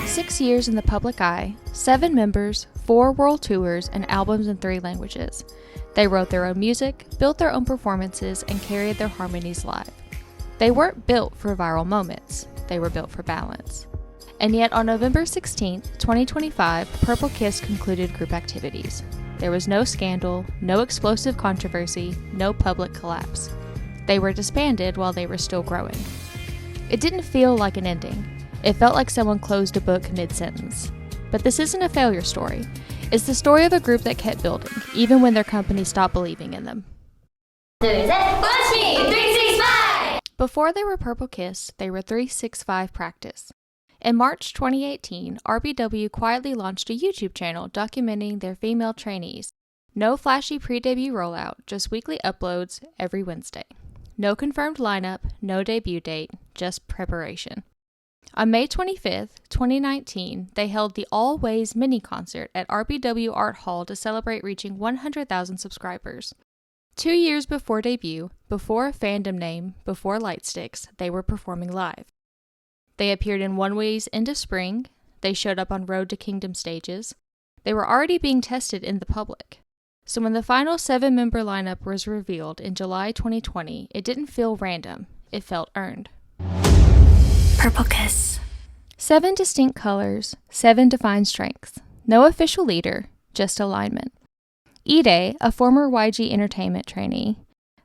Six years in the public eye, 7 members, 4 world tours, and albums in 3 languages. They wrote their own music, built their own performances, and carried their harmonies live. They weren't built for viral moments, they were built for balance. And yet on November 16, 2025, Purple Kiss concluded group activities. There was no scandal, no explosive controversy, no public collapse. They were disbanded while they were still growing. It didn't feel like an ending. It felt like someone closed a book mid-sentence. But this isn't a failure story. It's the story of a group that kept building, even when their company stopped believing in them. Watch me! 365! Before they were Purple Kiss, they were 365 Practice. In March 2018, RBW quietly launched a YouTube channel documenting their female trainees. No flashy pre-debut rollout, just weekly uploads every Wednesday. No confirmed lineup, no debut date, just preparation. On May 25, 2019, they held the All Ways mini-concert at RBW Art Hall to celebrate reaching 100,000 subscribers. 2 years before debut, before a fandom name, before Lightsticks, they were performing live. They appeared in One Way's Into Spring, they showed up on Road to Kingdom stages. They were already being tested in the public. So when the final 7-member lineup was revealed in July 2020, it didn't feel random, it felt earned. Purple Kiss. 7 distinct colors, 7 defined strengths. No official leader, just alignment. Ide, a former YG Entertainment trainee.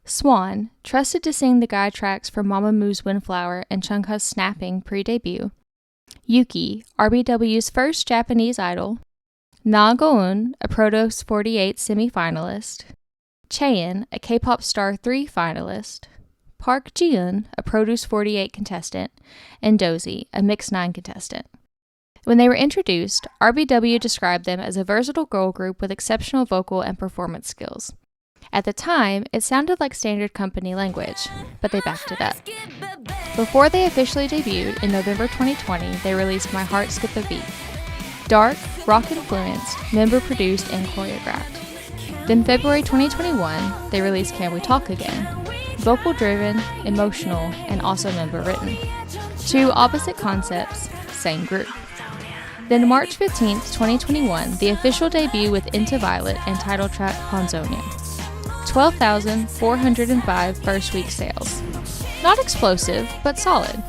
Swan, trusted to sing the guide tracks for Mamamoo's Windflower and Chungha's Snapping pre-debut. Yuki, RBW's first Japanese idol. Na Go-eun, a Protos 48 semi-finalist. Chaeyeon, a K-pop Star 3 finalist. Park Ji-eun, a Produce 48 contestant, and Dozy, a Mix 9 contestant. When they were introduced, RBW described them as a versatile girl group with exceptional vocal and performance skills. At the time, it sounded like standard company language, but they backed it up. Before they officially debuted in November 2020, they released My Heart Skipped a Beat. Dark, rock-influenced, member-produced, and choreographed. Then February 2021, they released Can We Talk Again? Vocal-driven, emotional, and also member-written. 2 opposite concepts, same group. Then March 15, 2021, the official debut with Into Violet and title track Ponzonia. 12,405 first week sales. Not explosive, but solid.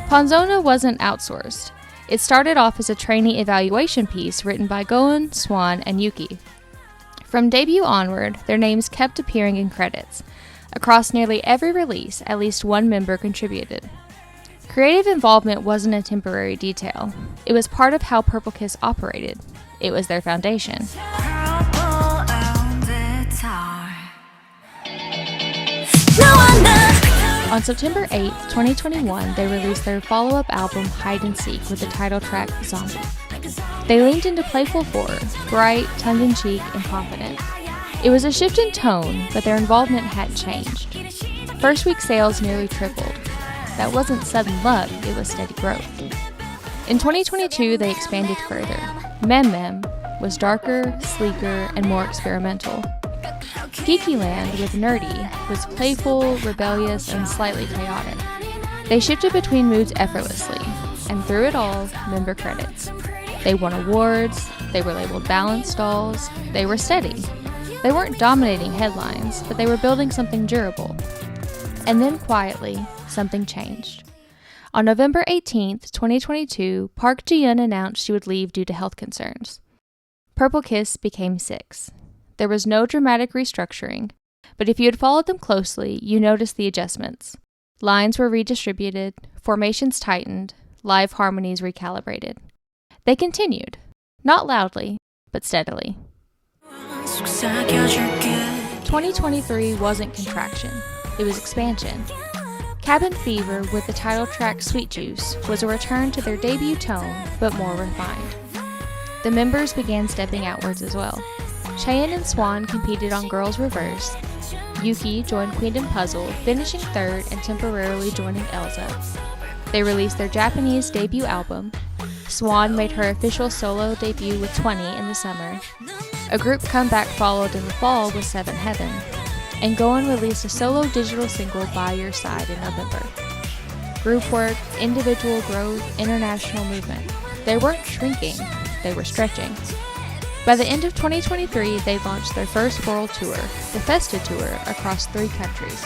Ponzonia wasn't outsourced. It started off as a trainee evaluation piece written by Go-eun, Swan, and Yuki. From debut onward, their names kept appearing in credits. Across nearly every release, at least one member contributed. Creative involvement wasn't a temporary detail. It was part of how Purple Kiss operated. It was their foundation. On September 8, 2021, they released their follow-up album Hide and Seek with the title track Zombie. They leaned into playful horror, bright, tongue-in-cheek, and confident. It was a shift in tone, but their involvement hadn't changed. First week sales nearly tripled. That wasn't sudden love, it was steady growth. In 2022, they expanded further. Mem Mem was darker, sleeker, and more experimental. Geekyland with Nerdy was playful, rebellious, and slightly chaotic. They shifted between moods effortlessly, and through it all, member credits. They won awards, they were labeled balance dolls, they were steady. They weren't dominating headlines, but they were building something durable. And then quietly, something changed. On November 18, 2022, Park Ji-eun announced she would leave due to health concerns. Purple Kiss became 6. There was no dramatic restructuring, but if you had followed them closely, you noticed the adjustments. Lines were redistributed, formations tightened, live harmonies recalibrated. They continued, not loudly, but steadily. 2023 wasn't contraction, it was expansion. Cabin Fever with the title track Sweet Juice was a return to their debut tone, but more refined. The members began stepping outwards as well. Chaeyeon and Swan competed on Girls Reverse. Yuki joined Queendom Puzzle, finishing 3rd and temporarily joining Elza. They released their Japanese debut album. Swan made her official solo debut with 20 in the summer. A group comeback followed in the fall with Seven Heaven, and Goen released a solo digital single, By Your Side, in November. Group work, individual growth, international movement. They weren't shrinking, they were stretching. By the end of 2023, they launched their first world tour, the Festa Tour, across 3 countries.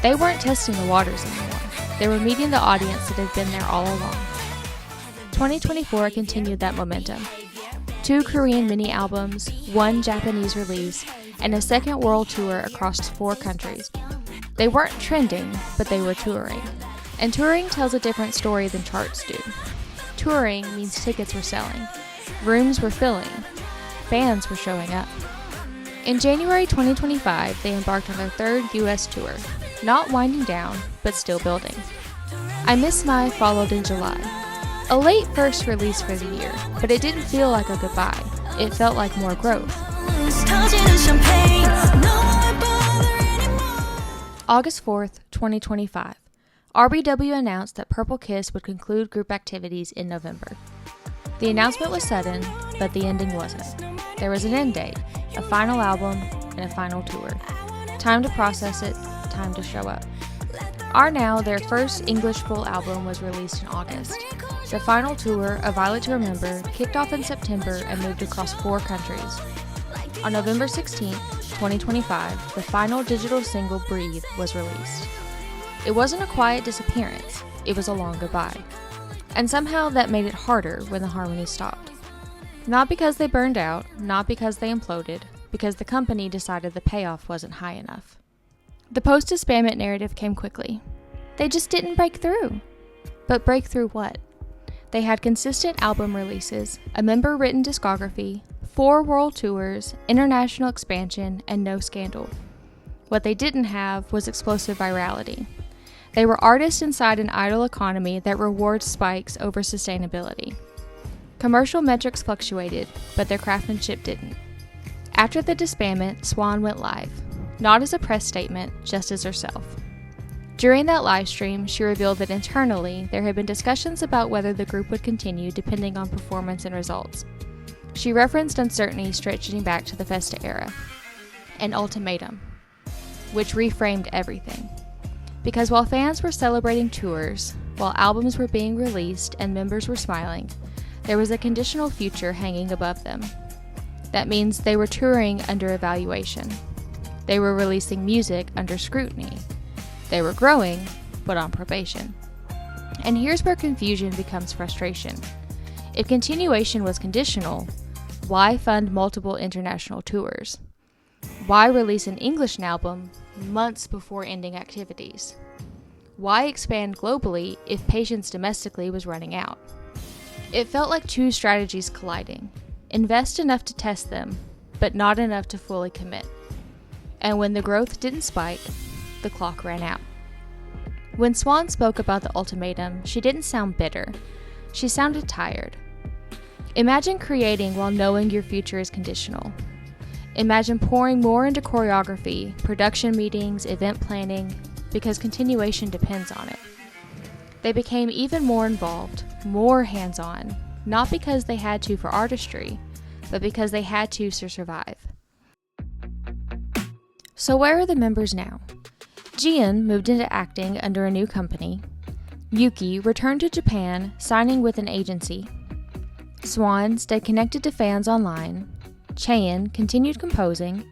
They weren't testing the waters anymore. They were meeting the audience that had been there all along. 2024 continued that momentum. 2 Korean mini-albums, 1 Japanese release, and a second world tour across 4 countries. They weren't trending, but they were touring. And touring tells a different story than charts do. Touring means tickets were selling, rooms were filling, fans were showing up. In January 2025, they embarked on their 3rd US tour, not winding down, but still building. I Miss My followed in July. A late first release for the year, but it didn't feel like a goodbye. It felt like more growth. August 4th, 2025. RBW announced that Purple Kiss would conclude group activities in November. The announcement was sudden, but the ending wasn't. There was an end date, a final album, and a final tour. Time to process it, time to show up. Are Now, their first English full album, was released in August. The final tour, A Violet to Remember, kicked off in September and moved across 4 countries. On November 16, 2025, the final digital single, Breathe, was released. It wasn't a quiet disappearance, it was a long goodbye. And somehow that made it harder when the harmonies stopped. Not because they burned out, not because they imploded, because the company decided the payoff wasn't high enough. The post-disbandment narrative came quickly. They just didn't break through. But break through what? They had consistent album releases, a member-written discography, 4 world tours, international expansion, and no scandal. What they didn't have was explosive virality. They were artists inside an idle economy that rewards spikes over sustainability. Commercial metrics fluctuated, but their craftsmanship didn't. After the disbandment, Swan went live, not as a press statement, just as herself. During that live stream, she revealed that internally, there had been discussions about whether the group would continue depending on performance and results. She referenced uncertainty stretching back to the Festa era. An ultimatum, which reframed everything. Because while fans were celebrating tours, while albums were being released and members were smiling, there was a conditional future hanging above them. That means they were touring under evaluation. They were releasing music under scrutiny. They were growing, but on probation. And here's where confusion becomes frustration. If continuation was conditional, why fund multiple international tours? Why release an English album months before ending activities? Why expand globally if patience domestically was running out? It felt like 2 strategies colliding. Invest enough to test them, but not enough to fully commit. And when the growth didn't spike, the clock ran out. When Swan spoke about the ultimatum, she didn't sound bitter. She sounded tired. Imagine creating while knowing your future is conditional. Imagine pouring more into choreography, production meetings, event planning, because continuation depends on it. They became even more involved, more hands-on, not because they had to for artistry, but because they had to survive. So where are the members now? Jian moved into acting under a new company. Yuki returned to Japan, signing with an agency. Swan stayed connected to fans online. Chaeyeon continued composing.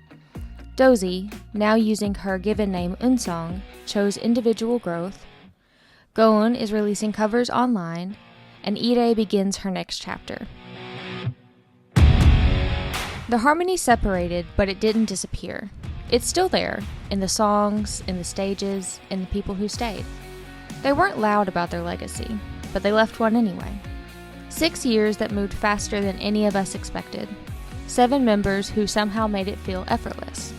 Dozy, now using her given name Unsong, chose individual growth. Goen is releasing covers online, and Ire begins her next chapter. The harmony separated, but it didn't disappear. It's still there, in the songs, in the stages, in the people who stayed. They weren't loud about their legacy, but they left one anyway. 6 years that moved faster than any of us expected. 7 members who somehow made it feel effortless.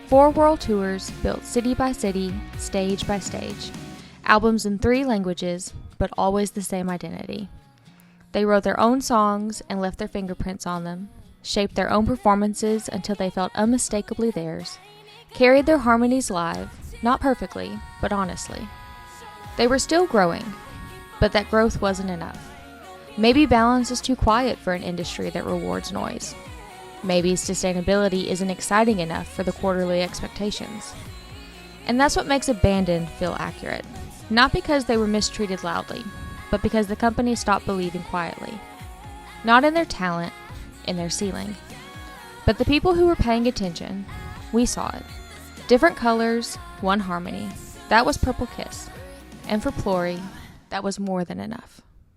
4 world tours built city by city, stage by stage. Albums in 3 languages, but always the same identity. They wrote their own songs and left their fingerprints on them, shaped their own performances until they felt unmistakably theirs, carried their harmonies live, not perfectly, but honestly. They were still growing, but that growth wasn't enough. Maybe balance is too quiet for an industry that rewards noise. Maybe sustainability isn't exciting enough for the quarterly expectations. And that's what makes Abandoned feel accurate. Not because they were mistreated loudly, but because the company stopped believing quietly. Not in their talent, in their ceiling. But the people who were paying attention, we saw it. Different colors, one harmony. That was Purple Kiss. And for Plory, that was more than enough.